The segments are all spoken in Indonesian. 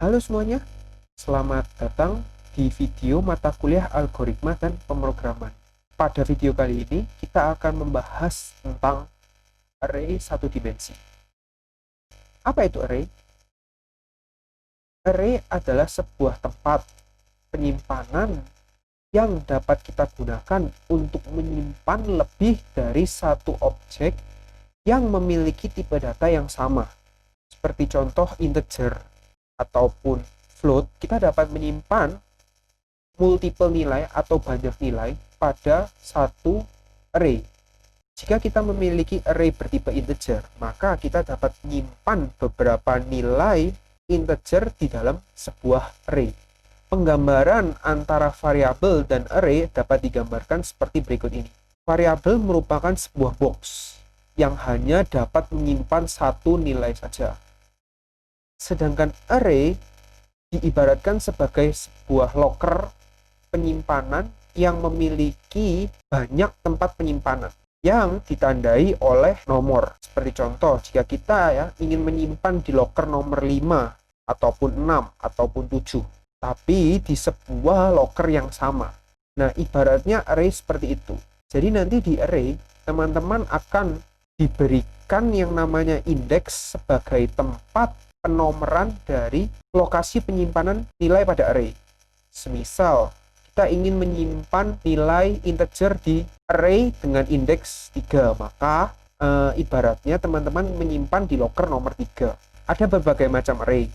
Halo semuanya, selamat datang di video mata kuliah algoritma dan pemrograman. Pada video kali ini, kita akan membahas tentang array satu dimensi. Apa itu array? Array adalah sebuah tempat penyimpanan yang dapat kita gunakan untuk menyimpan lebih dari satu objek yang memiliki tipe data yang sama. Seperti contoh integer ataupun float, kita dapat menyimpan multiple nilai atau banyak nilai pada satu array. Jika kita memiliki array bertipe integer, maka kita dapat menyimpan beberapa nilai integer di dalam sebuah array. Penggambaran antara variabel dan array dapat digambarkan seperti berikut ini. Variabel merupakan sebuah box yang hanya dapat menyimpan satu nilai saja. Sedangkan array diibaratkan sebagai sebuah locker penyimpanan yang memiliki banyak tempat penyimpanan yang ditandai oleh nomor. Seperti contoh, jika kita ingin menyimpan di locker nomor 5 ataupun 6 ataupun 7, tapi di sebuah locker yang sama. Nah, ibaratnya array seperti itu. Jadi nanti di array, teman-teman akan diberikan yang namanya indeks sebagai tempat penomoran dari lokasi penyimpanan nilai pada array. Semisal kita ingin menyimpan nilai integer di array dengan indeks 3, maka ibaratnya teman-teman menyimpan di locker nomor 3. Ada berbagai macam array.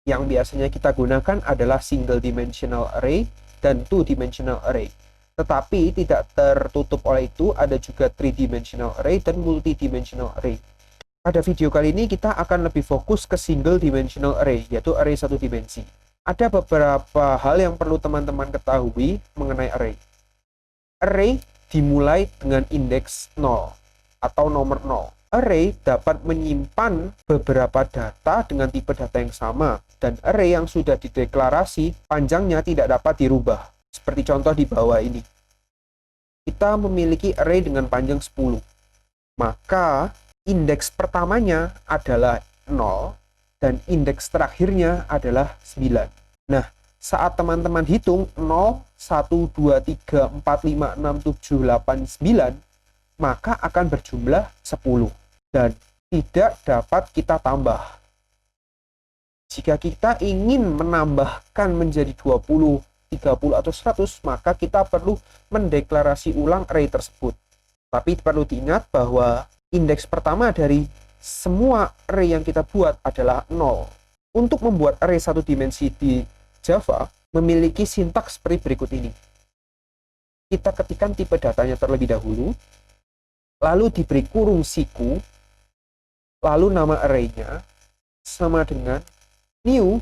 Yang biasanya kita gunakan adalah single dimensional array dan two dimensional array. Tetapi tidak tertutup oleh itu, ada juga three dimensional array dan multi dimensional array. Pada video kali ini kita akan lebih fokus ke single dimensional array, yaitu array satu dimensi. Ada beberapa hal yang perlu teman-teman ketahui mengenai array. Array dimulai dengan indeks 0 atau nomor 0. Array dapat menyimpan beberapa data dengan tipe data yang sama, dan array yang sudah dideklarasi panjangnya tidak dapat dirubah. Seperti contoh di bawah ini. Kita memiliki array dengan panjang 10. Maka indeks pertamanya adalah 0 dan indeks terakhirnya adalah 9. Nah, saat teman-teman hitung 0, 1, 2, 3, 4, 5, 6, 7, 8, 9, maka akan berjumlah 10 dan tidak dapat kita tambah. Jika kita ingin menambahkan menjadi 20, 30, atau 100, maka kita perlu mendeklarasi ulang array tersebut. Tapi perlu diingat bahwa indeks pertama dari semua array yang kita buat adalah 0. Untuk membuat array satu dimensi di Java, memiliki sintaks seperti berikut ini. Kita ketikkan tipe datanya terlebih dahulu, lalu diberi kurung siku, lalu nama array-nya, sama dengan new,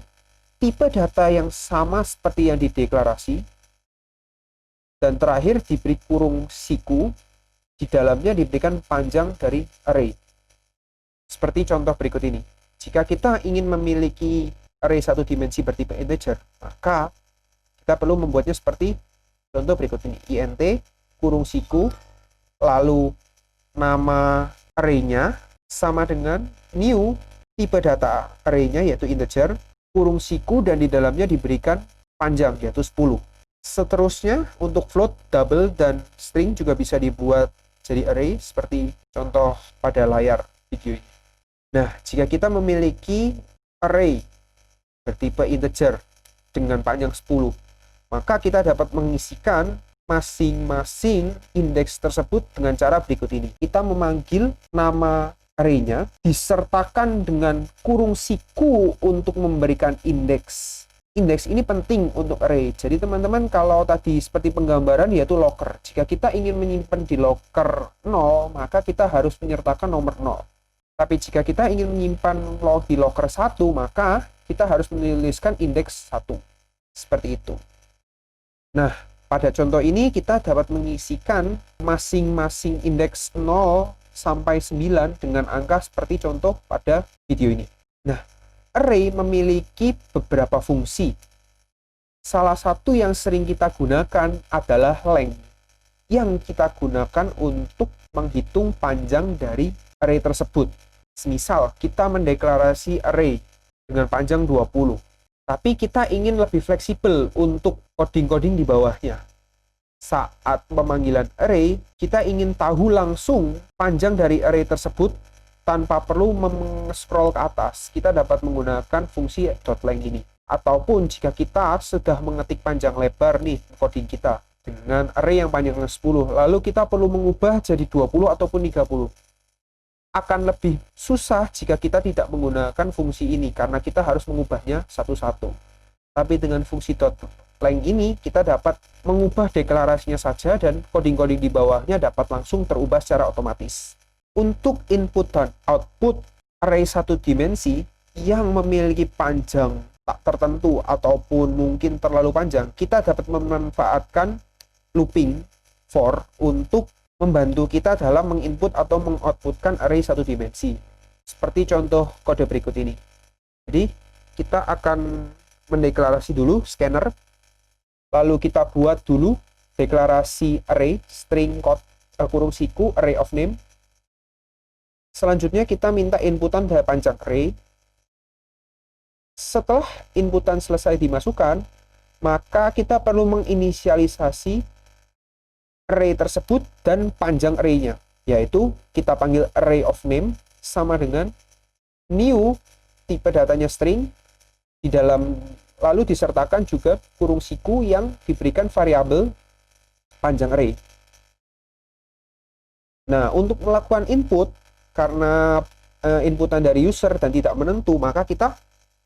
tipe data yang sama seperti yang dideklarasi, dan terakhir diberi kurung siku, di dalamnya diberikan panjang dari array. Seperti contoh berikut ini. Jika kita ingin memiliki array satu dimensi bertipe integer, maka kita perlu membuatnya seperti contoh berikut ini. int, kurung siku, lalu nama array-nya sama dengan new, tipe data array-nya yaitu integer, kurung siku, dan di dalamnya diberikan panjang yaitu 10. Seterusnya, untuk float, double, dan string juga bisa dibuat jadi array seperti contoh pada layar video ini. Nah, jika kita memiliki array bertipe integer dengan panjang 10, maka kita dapat mengisikan masing-masing indeks tersebut dengan cara berikut ini. Kita memanggil nama array-nya disertakan dengan kurung siku untuk memberikan indeks. Indeks ini penting untuk array. Jadi teman-teman, kalau tadi seperti penggambaran yaitu locker. Jika kita ingin menyimpan di locker 0, maka kita harus menyertakan nomor 0. Tapi jika kita ingin menyimpan di locker 1, maka kita harus menuliskan indeks 1. Seperti itu. Nah, pada contoh ini kita dapat mengisikan masing-masing indeks 0 sampai 9 dengan angka seperti contoh pada video ini. Nah, array memiliki beberapa fungsi. Salah satu yang sering kita gunakan adalah length, yang kita gunakan untuk menghitung panjang dari array tersebut. Semisal kita mendeklarasi array dengan panjang 20. Tapi kita ingin lebih fleksibel untuk coding-coding di bawahnya. Saat pemanggilan array, kita ingin tahu langsung panjang dari array tersebut tanpa perlu scroll ke atas. Kita dapat menggunakan fungsi .length ini. Ataupun jika kita sudah mengetik panjang lebar nih coding kita dengan array yang panjangnya 10, lalu kita perlu mengubah jadi 20 ataupun 30. Akan lebih susah jika kita tidak menggunakan fungsi ini karena kita harus mengubahnya satu-satu. Tapi dengan fungsi .length ini kita dapat mengubah deklarasinya saja dan coding-coding di bawahnya dapat langsung terubah secara otomatis. Untuk input dan output array satu dimensi yang memiliki panjang tak tertentu ataupun mungkin terlalu panjang, kita dapat memanfaatkan looping for untuk membantu kita dalam menginput atau mengoutputkan array satu dimensi. Seperti contoh kode berikut ini. Jadi, kita akan mendeklarasi dulu scanner, lalu kita buat dulu deklarasi array string code kurung siku array of name. Selanjutnya kita minta inputan dari panjang array. Setelah inputan selesai dimasukkan, maka kita perlu menginisialisasi array tersebut dan panjang array-nya, yaitu kita panggil array of name sama dengan new tipe datanya string di dalam, lalu disertakan juga kurung siku yang diberikan variabel panjang array. Nah, untuk melakukan input karena inputan dari user dan tidak menentu, maka kita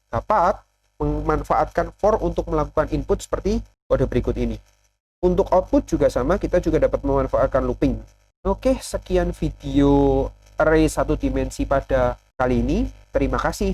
dapat memanfaatkan for untuk melakukan input seperti kode berikut ini. Untuk output juga sama, kita juga dapat memanfaatkan looping. Oke, sekian video array satu dimensi pada kali ini. Terima kasih.